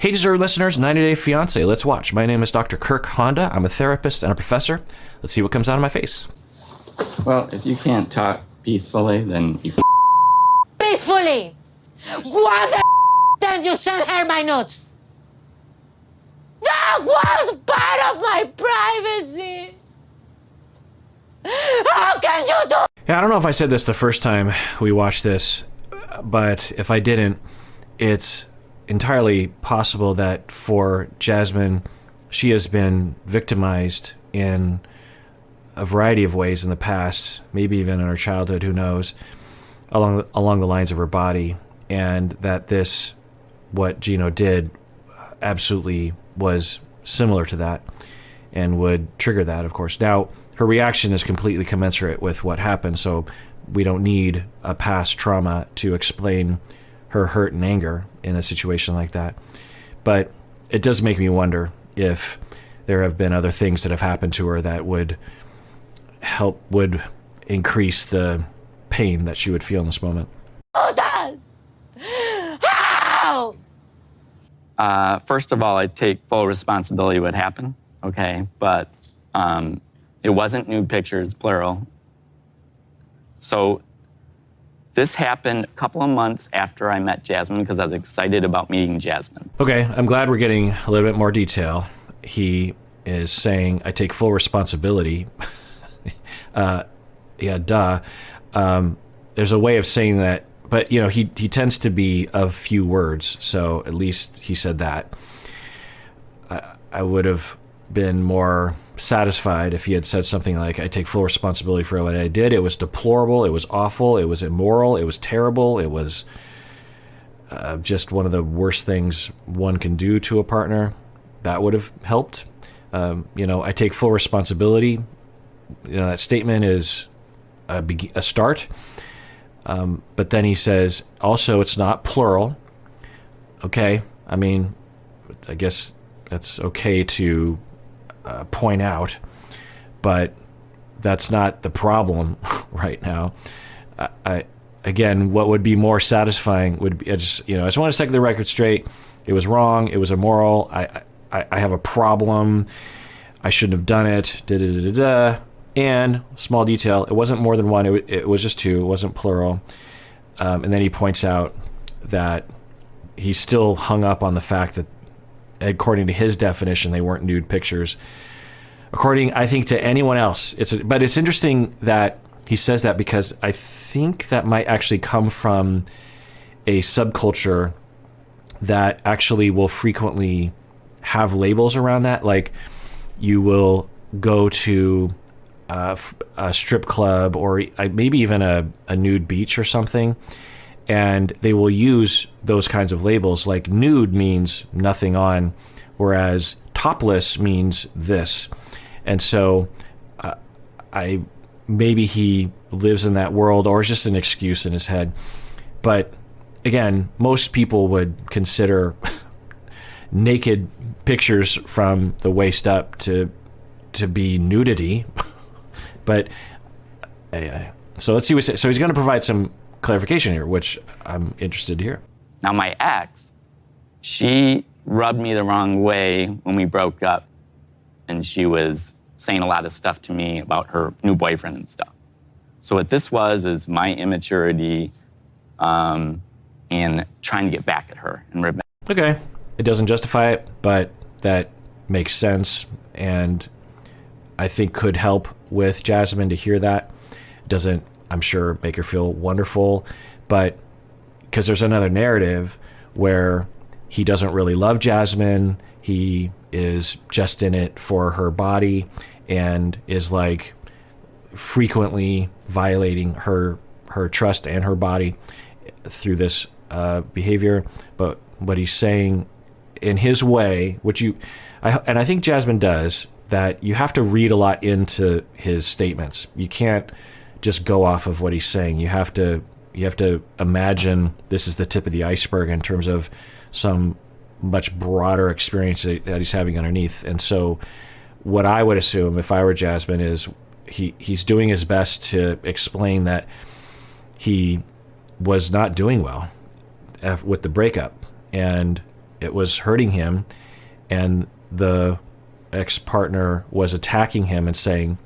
Hey, deserving listeners, 90-Day Fiancé, let's watch. My name is Dr. Kirk Honda. I'm a therapist and a professor. Let's see what comes out of my face. Well, if you can't talk peacefully, then you can... Peacefully? What the did you send her my notes? That was part of my privacy! How can you do? Yeah, I don't know if I said this the first time we watched this, but if I didn't, it's entirely possible that for Jasmine, she has been victimized in a variety of ways in the past, maybe even in her childhood, who knows, along the lines of her body, and that this, what Gino did, absolutely was similar to that and would trigger that, of course. Now, her reaction is completely commensurate with what happened, so we don't need a past trauma to explain her hurt and anger in a situation like that. But it does make me wonder if there have been other things that have happened to her that would increase the pain that she would feel in this moment. Oh, Dad! How? First of all, I take full responsibility of what happened, okay? But it wasn't nude pictures, plural. So this happened a couple of months after I met Jasmine because I was excited about meeting Jasmine. Okay, I'm glad we're getting a little bit more detail. He is saying, I take full responsibility. Yeah, duh. There's a way of saying that, but you know, he tends to be of few words, so at least he said that. I would have been more satisfied if he had said something like, I take full responsibility for what I did. It was deplorable, it was awful, it was immoral, it was terrible, it was just one of the worst things one can do to a partner. That would have helped. You know, I take full responsibility. You know, that statement is a start. But then he says, also, it's not plural. Okay, I mean, I guess that's okay to point out, but that's not the problem right now. Again, what would be more satisfying would be, I just want to set the record straight. It was wrong. It was immoral. I have a problem. I shouldn't have done it. Da, da, da, da, da. And small detail, it wasn't more than one. It was just two. It wasn't plural. And then he points out that he's still hung up on the fact that, according to his definition, they weren't nude pictures. According, I think, to anyone else, but it's interesting that he says that, because I think that might actually come from a subculture that actually will frequently have labels around that. Like, you will go to a strip club or maybe even a nude beach or something, and they will use those kinds of labels. Like, nude means nothing on, whereas topless means this. And so maybe he lives in that world, or it's just an excuse in his head. But again, most people would consider naked pictures from the waist up to be nudity. But so let's see what he says. So he's going to provide some clarification here, which I'm interested to hear. Now, my ex, she rubbed me the wrong way when we broke up, and she was saying a lot of stuff to me about her new boyfriend and stuff. So what this was my immaturity and trying to get back at her and revenge. Okay, it doesn't justify it, but that makes sense, and I think could help with Jasmine to hear that. It doesn't, I'm sure, make her feel wonderful, but because there's another narrative where he doesn't really love Jasmine, he is just in it for her body and is like frequently violating her trust and her body through this behavior. But what he's saying in his way, which I think Jasmine does, that you have to read a lot into his statements. You can't just go off of what he's saying. You have to imagine this is the tip of the iceberg in terms of some much broader experience that he's having underneath. And so what I would assume if I were Jasmine is he's doing his best to explain that he was not doing well with the breakup, and it was hurting him, and the ex-partner was attacking him and saying,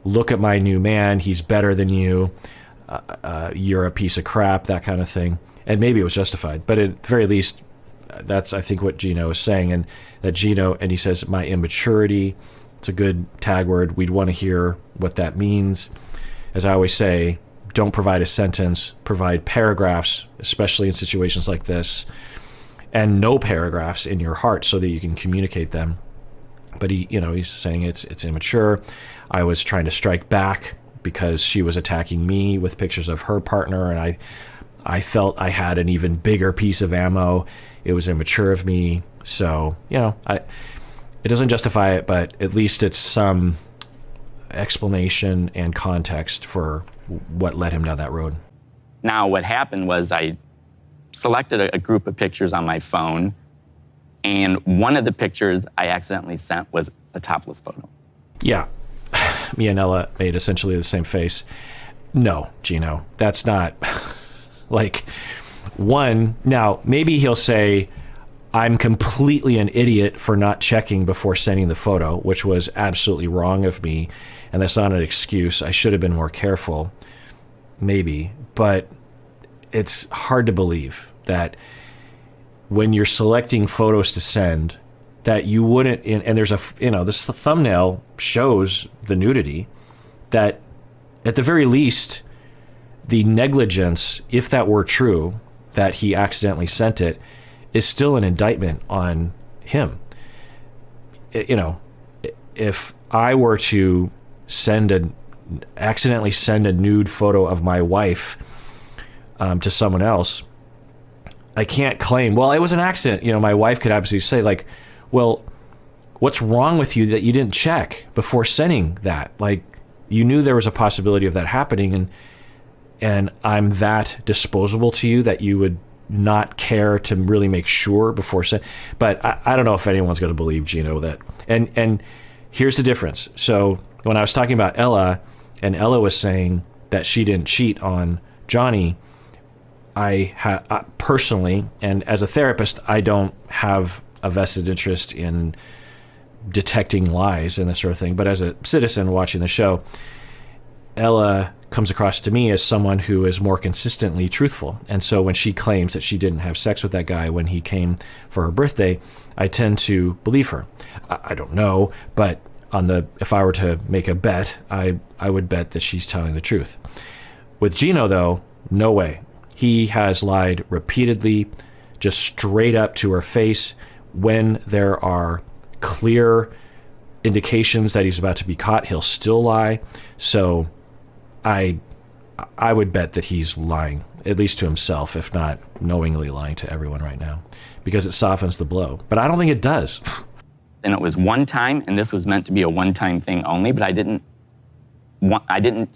look at my new man, he's better than you, you're a piece of crap, that kind of thing. And maybe it was justified, but at the very least, that's, I think, what Gino is saying. And that Gino, and he says, my immaturity, it's a good tag word. We'd want to hear what that means. As I always say, don't provide a sentence, provide paragraphs, especially in situations like this, and no paragraphs in your heart so that you can communicate them. But he's saying it's immature. I was trying to strike back because she was attacking me with pictures of her partner, and I felt I had an even bigger piece of ammo. It was immature of me. So, it doesn't justify it, but at least it's some explanation and context for what led him down that road. Now, what happened was I selected a group of pictures on my phone, and one of the pictures I accidentally sent was a topless photo. Yeah. Me and Ella made essentially the same face. No, Gino, that's not like one. Now, maybe he'll say, I'm completely an idiot for not checking before sending the photo, which was absolutely wrong of me. And that's not an excuse. I should have been more careful. Maybe. But it's hard to believe that when you're selecting photos to send, that you wouldn't, and there's this thumbnail shows the nudity, that at the very least, the negligence, if that were true, that he accidentally sent it, is still an indictment on him. If I were to accidentally send a nude photo of my wife to someone else, I can't claim, well, it was an accident. My wife could obviously say, like, well, what's wrong with you that you didn't check before sending that? Like, you knew there was a possibility of that happening, and I'm that disposable to you that you would not care to really make sure before sending. But I don't know if anyone's going to believe Gino that. And here's the difference. So when I was talking about Ella, and Ella was saying that she didn't cheat on Johnny, I personally, and as a therapist, I don't have a vested interest in detecting lies and this sort of thing. But as a citizen watching the show, Ella comes across to me as someone who is more consistently truthful. And so when she claims that she didn't have sex with that guy when he came for her birthday, I tend to believe her. I don't know, but if I were to make a bet, I would bet that she's telling the truth. With Gino, though, no way. He has lied repeatedly, just straight up to her face. When there are clear indications that he's about to be caught, he'll still lie. So I would bet that he's lying, at least to himself, if not knowingly lying to everyone right now, because it softens the blow. But I don't think it does. And it was one time, and this was meant to be a one-time thing only, but I didn't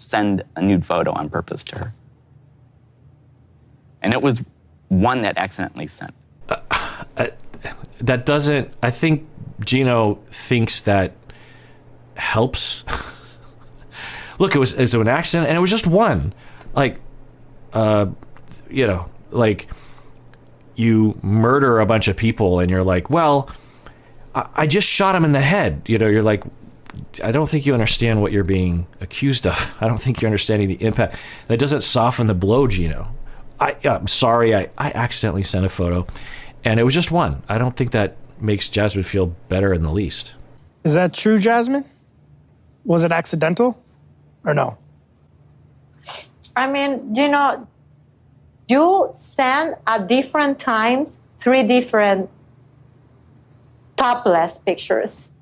send a nude photo on purpose to her. And it was one that accidentally sent. That doesn't, I think Gino thinks that helps. Look, it was an accident, and it was just one. Like, like you murder a bunch of people, and you're like, well, I just shot him in the head. You're like, I don't think you understand what you're being accused of. I don't think you're understanding the impact. That doesn't soften the blow, Gino. I'm sorry, I accidentally sent a photo, and it was just one. I don't think that makes Jasmine feel better in the least. Is that true, Jasmine? Was it accidental or no? I mean, you send at different times 3 different topless pictures.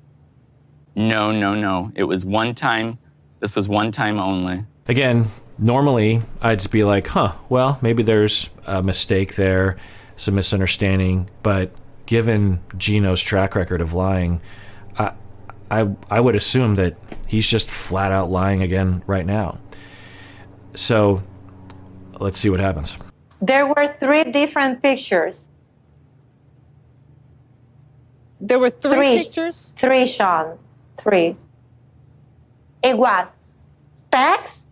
No. It was one time. This was one time only. Again, normally I'd just be like, well, maybe there's a mistake there, some misunderstanding. But given Gino's track record of lying, I would assume that he's just flat out lying again right now. So let's see what happens. There were 3 different pictures. There were 3 pictures? 3, Sean. 3. It was text,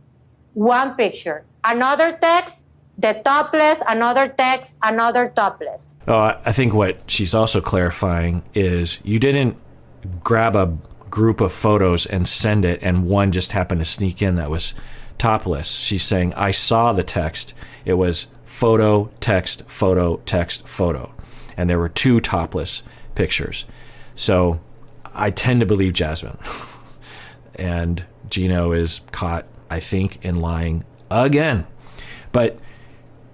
1 picture. Another text, the topless, another text, another topless. Oh, I think what she's also clarifying is you didn't grab a group of photos and send it, and one just happened to sneak in that was topless. She's saying, I saw the text. It was photo, text, photo, text, photo. And there were 2 topless pictures. So I tend to believe Jasmine. And Gino is caught, I think, in lying again. But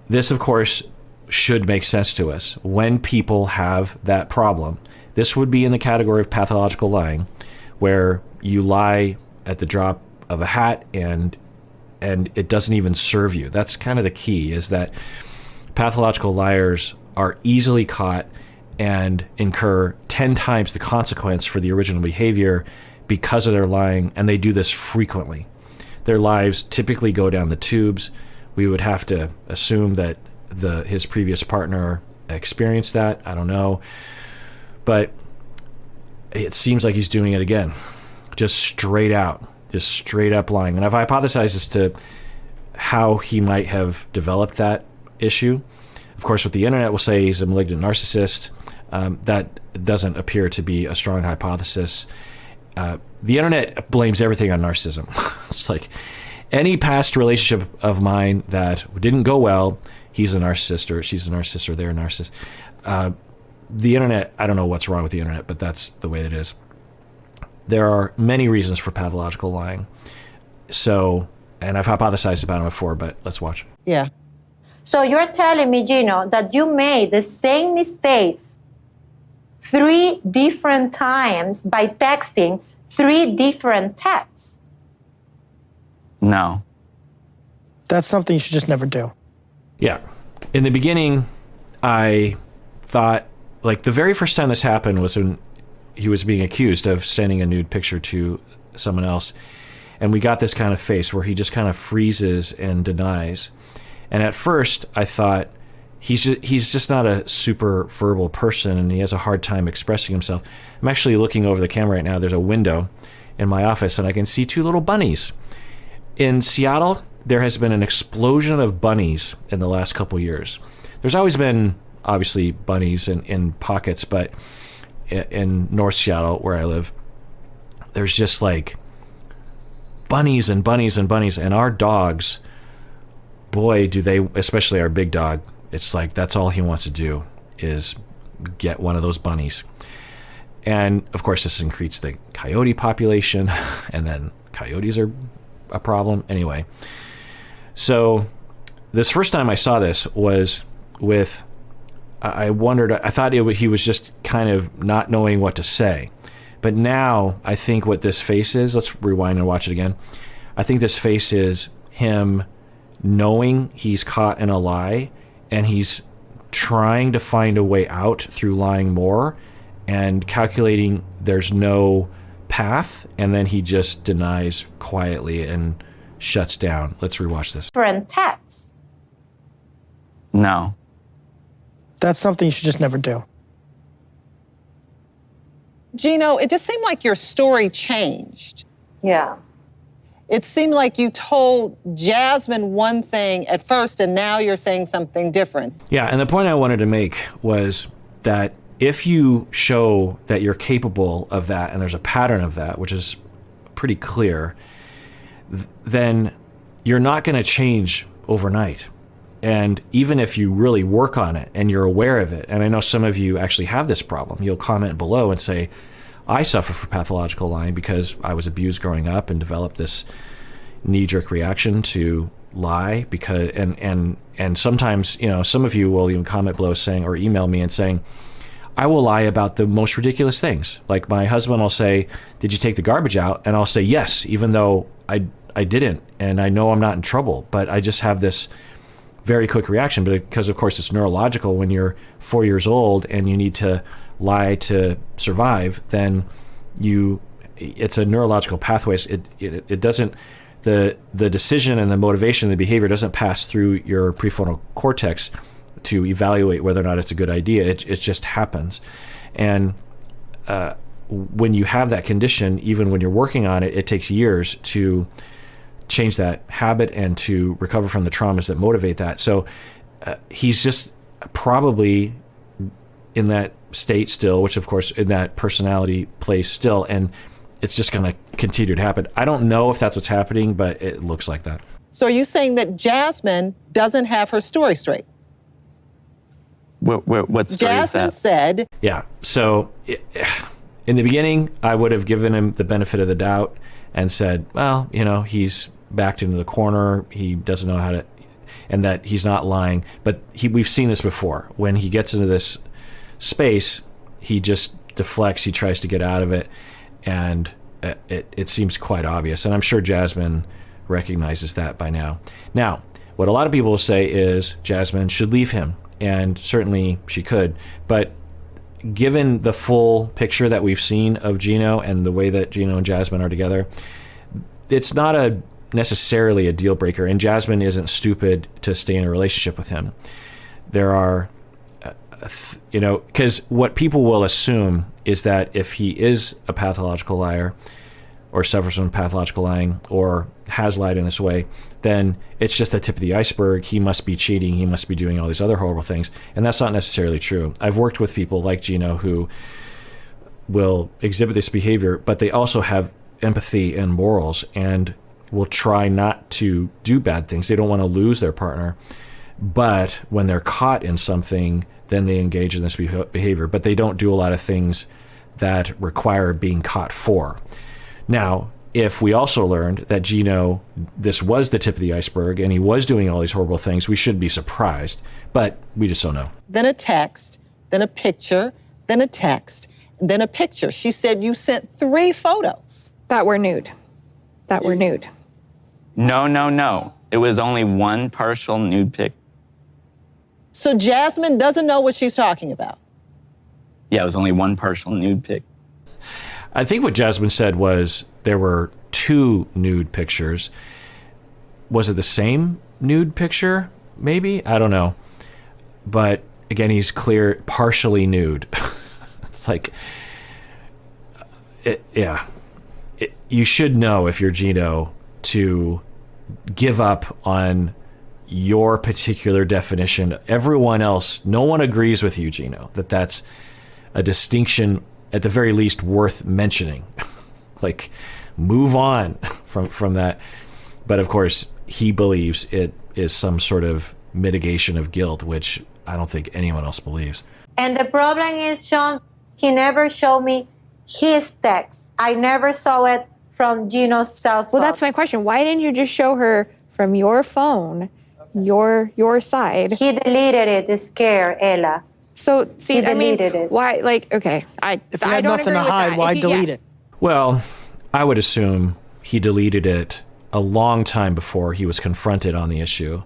this, of course, should make sense to us. When people have that problem, this would be in the category of pathological lying, where you lie at the drop of a hat and it doesn't even serve you. That's kind of the key, is that pathological liars are easily caught and incur 10 times the consequence for the original behavior because of their lying, and they do this frequently. Their lives typically go down the tubes. We would have to assume that his previous partner experienced that. I don't know. But it seems like he's doing it again. Just straight up lying. And I've hypothesized as to how he might have developed that issue. Of course, with the internet, we'll say he's a malignant narcissist. That doesn't appear to be a strong hypothesis. The internet blames everything on narcissism. It's like any past relationship of mine that didn't go well, he's a narcissist or she's a narcissist or they're a narcissist. The internet, I don't know what's wrong with the internet, but that's the way it is. There are many reasons for pathological lying. So, and I've hypothesized about it before, but let's watch. Yeah. So you're telling me, Gino, that you made the same mistake 3 different times by texting 3 different texts? No. That's something you should just never do. Yeah. In the beginning, I thought, like, the very first time this happened was when he was being accused of sending a nude picture to someone else. And we got this kind of face where he just kind of freezes and denies. And at first, I thought, he's just not a super verbal person, and he has a hard time expressing himself. I'm actually looking over the camera right now. There's a window in my office, and I can see 2 little bunnies. In Seattle, there has been an explosion of bunnies in the last couple years. There's always been, obviously, bunnies in pockets, but in North Seattle, where I live, there's just like bunnies and bunnies and bunnies. And our dogs, boy, do they, especially our big dog, it's like that's all he wants to do is get one of those bunnies. And of course, this increases the coyote population, and then coyotes are a problem. Anyway, so this first time I saw this was with, I wondered, I thought he was just kind of not knowing what to say. But now I think what this face is, let's rewind and watch it again. I think this face is him knowing he's caught in a lie, and he's trying to find a way out through lying more and calculating there's no path, and then he just denies quietly and shuts down. Let's rewatch this. Different texts? No. That's something you should just never do. Gino, it just seemed like your story changed. Yeah. It seemed like you told Jasmine one thing at first, and now you're saying something different. Yeah, and the point I wanted to make was that if you show that you're capable of that, and there's a pattern of that, which is pretty clear, then you're not going to change overnight. And even if you really work on it and you're aware of it, and I know some of you actually have this problem, you'll comment below and say, I suffer from pathological lying because I was abused growing up and developed this knee-jerk reaction to lie. Because and sometimes, you know, some of you will even comment below saying, or email me and saying, I will lie about the most ridiculous things. Like my husband will say, did you take the garbage out? And I'll say yes, even though I didn't, and I know I'm not in trouble, but I just have this very quick reaction. But because of course it's neurological, when you're 4 years old and you need to lie to survive, then it's a neurological pathway. It doesn't, the decision and the motivation and the behavior doesn't pass through your prefrontal cortex to evaluate whether or not it's a good idea. It just happens. And when you have that condition, even when you're working on it, it takes years to change that habit and to recover from the traumas that motivate that. So he's just probably in that state still, which of course in that personality place still, and it's just going to continue to happen. I don't know if that's what's happening, but it looks like that. So are you saying that Jasmine doesn't have her story straight? What story is Jasmine that? said, Yeah. So in the beginning, I would have given him the benefit of the doubt and said, well, he's backed into the corner. He doesn't know how to, and that he's not lying. But we've seen this before. When he gets into this space, he just deflects. He tries to get out of it. And it seems quite obvious. And I'm sure Jasmine recognizes that by now. Now, what a lot of people will say is Jasmine should leave him. And certainly she could. But given the full picture that we've seen of Gino and the way that Gino and Jasmine are together, it's not necessarily a deal breaker. And Jasmine isn't stupid to stay in a relationship with him. There are, because what people will assume is that if he is a pathological liar or suffers from pathological lying or has lied in this way, then it's just the tip of the iceberg. He must be cheating. He must be doing all these other horrible things. And that's not necessarily true. I've worked with people like Gino who will exhibit this behavior, but they also have empathy and morals and will try not to do bad things. They don't want to lose their partner. But when they're caught in something, then they engage in this behavior. But they don't do a lot of things that require being caught for. Now, if we also learned that Gino, this was the tip of the iceberg and he was doing all these horrible things, we should be surprised, but we just don't know. then a text, then a picture, then a text, and then a picture. She said you sent 3 photos. That were nude. No. It was only one partial nude pic. So Jasmine doesn't know what she's talking about. Yeah, it was only one partial nude pic. I think what Jasmine said was there were 2 nude pictures. Was it the same nude picture? Maybe? I don't know. But again, he's clear, partially nude. It's like, you should know if you're Gino to give up on your particular definition. Everyone else, no one agrees with you, Gino, that's a distinction at the very least worth mentioning. Like, move on from that. But of course, he believes it is some sort of mitigation of guilt, which I don't think anyone else believes. And the problem is, Sean, he never showed me his text. I never saw it from Gino's cell phone. Well, that's my question. Why didn't you just show her from your phone, your side? He deleted it to scare Ella. So, see, He deleted it. why, okay, If you I had don't nothing agree to with hide, that. why If you- delete yeah. it? Well, I would assume he deleted it a long time before he was confronted on the issue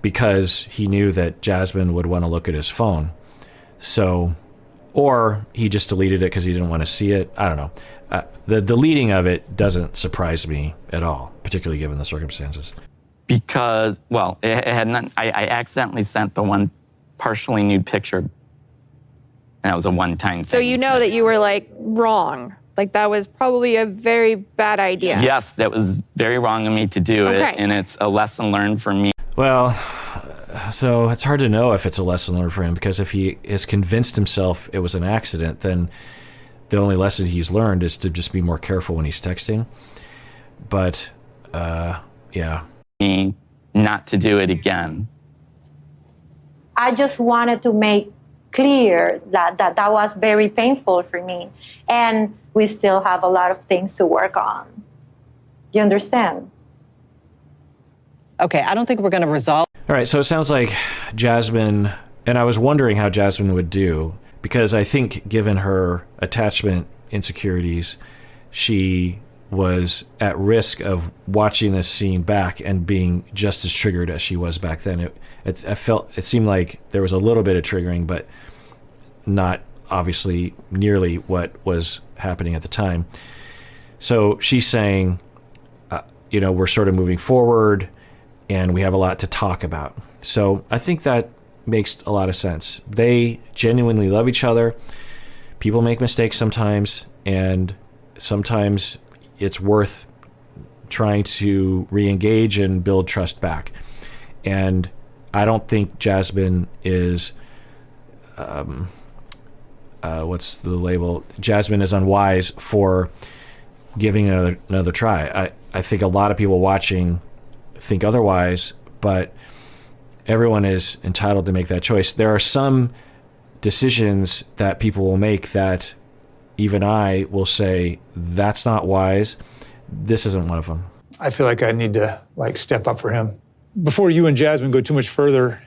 because he knew that Jasmine would want to look at his phone. So, or he just deleted it because he didn't want to see it. I don't know. The deleting of it doesn't surprise me at all, particularly given the circumstances. Because, well, it had not, I accidentally sent the one partially nude picture. And that was a one-time thing. So you know that you were wrong. That was probably a very bad idea. Yes, that was very wrong of me to do Okay. it. And it's a lesson learned for me. Well, so it's hard to know if it's a lesson learned for him because if he has convinced himself it was an accident, then the only lesson he's learned is to just be more careful when he's texting. But, yeah. Me not to do it again. I just wanted to make clear that was very painful for me. And we still have a lot of things to work on. Do you understand? Okay, I don't think we're going to resolve. All right, so it sounds like Jasmine, and I was wondering how Jasmine would do, because I think given her attachment insecurities, she was at risk of watching this scene back and being just as triggered as she was back then. It seemed like there was a little bit of triggering, but not obviously nearly what was happening at the time. So she's saying, we're sort of moving forward and we have a lot to talk about. So I think that makes a lot of sense. They genuinely love each other. People make mistakes sometimes, and sometimes it's worth trying to re-engage and build trust back. And I don't think Jasmine is what's the label? Jasmine is unwise for giving another try. I think a lot of people watching think otherwise, but everyone is entitled to make that choice. There are some decisions that people will make that even I will say, that's not wise. This isn't one of them. I feel like I need to step up for him. Before you and Jasmine go too much further,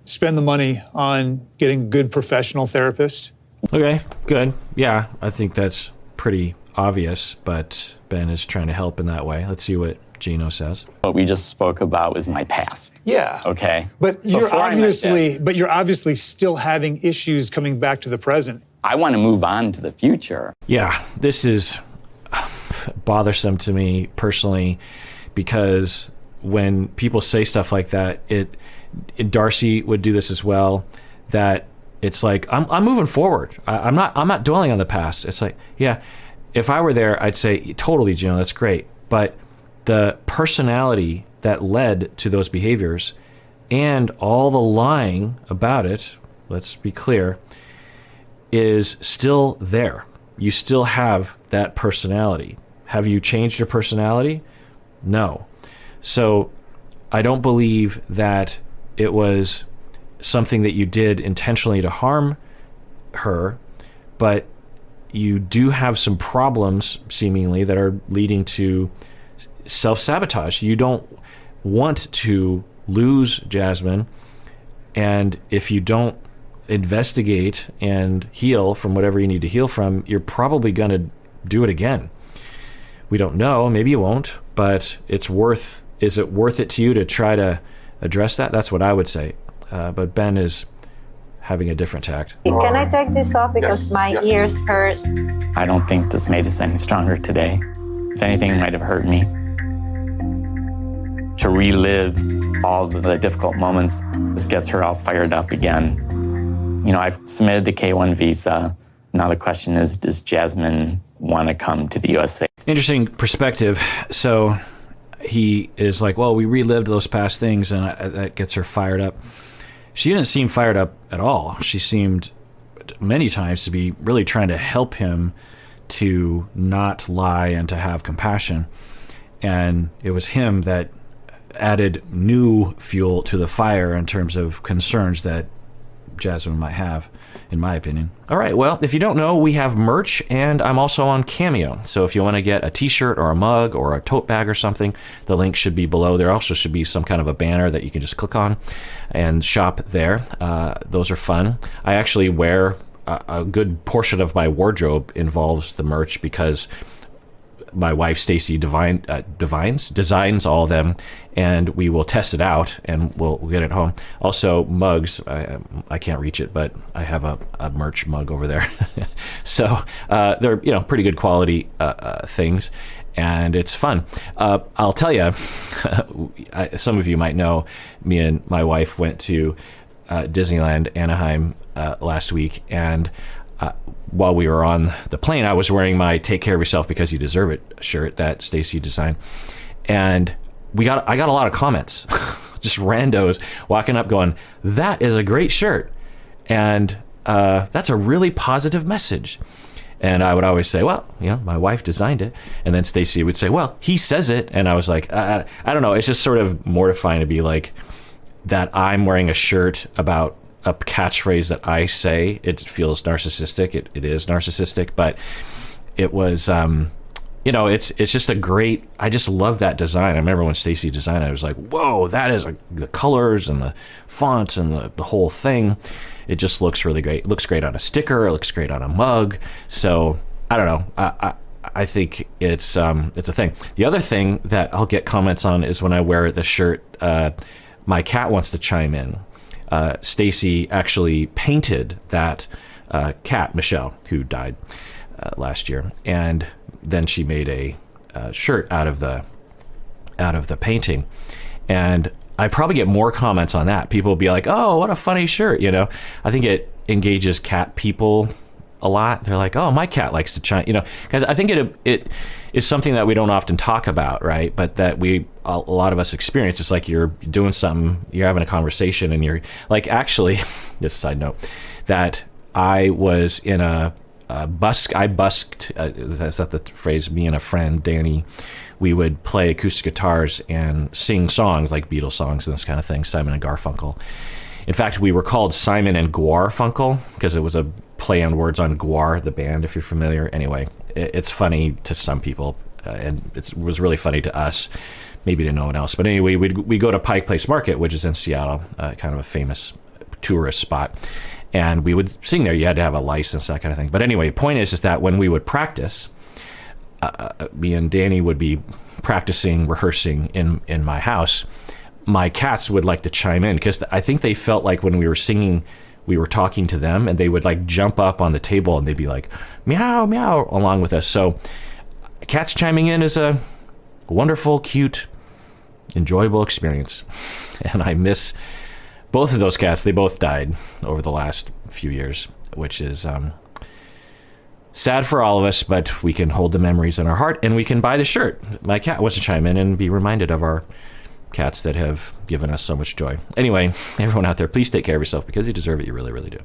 spend the money on getting a good professional therapist. Okay, good. Yeah, I think that's pretty obvious, but Ben is trying to help in that way. Let's see what Gino says. What we just spoke about was my past. Yeah. Okay. But you're Before I met Jasmine, obviously still having issues coming back to the present. I want to move on to the future. Yeah, this is bothersome to me personally, because when people say stuff like that, Darcy would do this as well, that it's like, I'm moving forward. I'm not dwelling on the past. It's like, yeah, if I were there, I'd say, totally, Gino, that's great. But the personality that led to those behaviors and all the lying about it, let's be clear, is still there. You still have that personality. Have you changed your personality? No. So I don't believe that it was something that you did intentionally to harm her, but you do have some problems, seemingly, that are leading to self-sabotage. You don't want to lose Jasmine, and if you don't investigate and heal from whatever you need to heal from, you're probably going to do it again. We don't know, maybe you won't, but is it worth it to you to try to address that? That's what I would say. But Ben is having a different tact. Can I take this off because my ears hurt? I don't think this made us any stronger today. If anything, it might have hurt me. To relive all the difficult moments, this gets her all fired up again. I've submitted the K-1 visa. Now the question is, does Jasmine want to come to the USA? Interesting perspective. So he is like, well, we relived those past things, and that gets her fired up. She didn't seem fired up at all. She seemed many times to be really trying to help him to not lie and to have compassion. And it was him that added new fuel to the fire in terms of concerns that Jasmine might have, in my opinion. All right, well, if you don't know, we have merch, and I'm also on Cameo. So if you want to get a t-shirt or a mug or a tote bag or something, the link should be below. There also should be some kind of a banner that you can just click on and shop there. Those are fun. I actually wear a good portion of my wardrobe involves the merch, because my wife Stacy designs all of them, and we will test it out and we'll get it home. Also, mugs, I can't reach it, but I have a merch mug over there. So they're pretty good quality things, and it's fun. I'll tell you, some of you might know, me and my wife went to Disneyland Anaheim last week, and while we were on the plane, I was wearing my "Take Care of Yourself Because You Deserve It" shirt that Stacy designed, and I got a lot of comments, just randos walking up going, "That is a great shirt," and that's a really positive message. And I would always say, well, my wife designed it. And then Stacy would say, well, he says it. And I was like, I don't know. It's just sort of mortifying to be like that. I'm wearing a shirt about a catchphrase that I say. It feels narcissistic. It is narcissistic, but it was, it's just a great, I just love that design. I remember when Stacy designed it, I was like, whoa, that is the colors and the fonts and the whole thing. It just looks really great. It looks great on a sticker. It looks great on a mug. So I don't know. I think it's a thing. The other thing that I'll get comments on is when I wear the shirt, my cat wants to chime in. Stacy actually painted that cat, Michelle, who died last year, and then she made a shirt out of the painting. And I probably get more comments on that. People will be like, "Oh, what a funny shirt!" I think it engages cat people a lot. They're like, "Oh, my cat likes to chime," because I think it is something that we don't often talk about, right? But that a lot of us experience. It's like you're doing something, you're having a conversation, and you're like, actually, just a side note, that I was in I busked, that's not the phrase, me and a friend, Danny, we would play acoustic guitars and sing songs like Beatles songs and this kind of thing, Simon and Garfunkel. In fact, we were called Simon and Garfunkel because it was a play on words on Gwar, the band, if you're familiar. Anyway, it's funny to some people, and it was really funny to us, maybe to no one else. But anyway, we'd go to Pike Place Market, which is in Seattle, kind of a famous tourist spot, and we would sing there. You had to have a license, that kind of thing. But anyway, the point is that when we would practice, me and Danny would be practicing, rehearsing in my house. My cats would like to chime in because I think they felt like when we were singing, we were talking to them, and they would like jump up on the table and they'd be like, meow, meow, along with us. So cats chiming in is a wonderful, cute, enjoyable experience. And I miss both of those cats. They both died over the last few years, which is sad for all of us, but we can hold the memories in our heart, and we can buy the shirt. My cat wants to chime in and be reminded of our cats that have given us so much joy. Anyway, everyone out there, please take care of yourself because you deserve it. You really, really do.